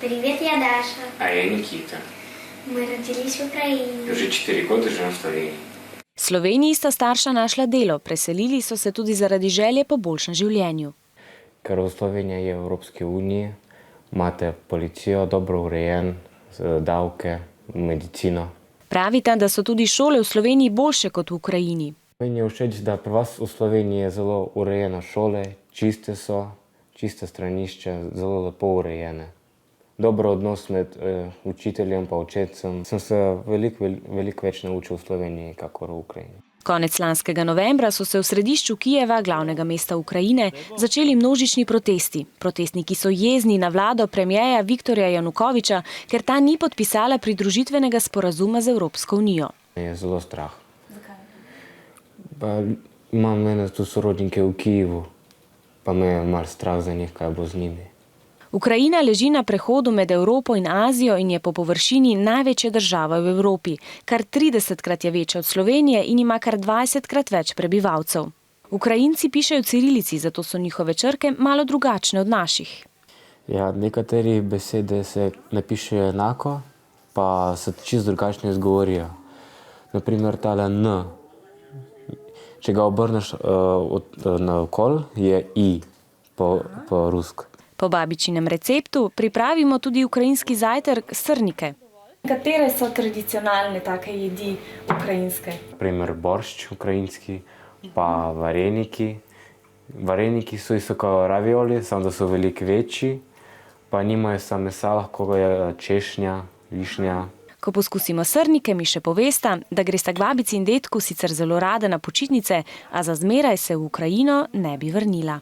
Привет, я Даша. А я Никита. Мы родились в Украине. Уже 4 года живем в Sloveniji. Sloveniji sta starša našla delo, preselili so se tudi zaradi želje po boljšem življenju. Ker Slovenija je v Evropski uniji, imate policijo dobro urejen, davke, medicino. Pravita, da so tudi šole v Sloveniji boljše kot v Ukrajini. Meni je všeč, da pri vas v Sloveniji je zelo urejene šole, čiste so, čiste stranišče, zelo lepo urejene. Dober odnos med učiteljem pa učencem. Sem se veliko več naučil v Sloveniji, kakor v Ukrajini. Konec lanskega novembra so se v središču Kijeva, glavnega mesta Ukrajine, začeli množični protesti. Protestniki so jezni na vlado premierja Viktorja Janukoviča, ker ta ni podpisala pridružitvenega sporazuma z Evropsko unijo. Je zelo strah. Zakaj? Imam mene tu sorodnike v Kijevu, pa me je malo strah za njih, kaj bo z njimi. Ukrajina leži na prehodu med Evropo in Azijo in je po površini največja država v Evropi. Kar 30-krat je večja od Slovenije in ima kar 20-krat več prebivalcev. Ukrajinci pišejo v cirilici, zato so njihove črke malo drugačne od naših. Ja, nekatere besede se napišejo enako, pa se čisto drugačno izgovorijo. Naprimer tale N. Če ga obrneš naokol, je I po rusko. Po babičinem receptu pripravimo tudi ukrajinski zajtrk srnike. Katere so tradicionalne take jedi ukrajinske? Naprimer boršč ukrajinski, pa vareniki. Vareniki so isto kot ravioli, samo da so veliko večji, pa nimajo samo mesa, lahko je češnja, višnja. Ko poskusimo srnike, mi še povesta, da gresta k babici in dedku sicer zelo rada na počitnice, a za zmeraj se v Ukrajino ne bi vrnila.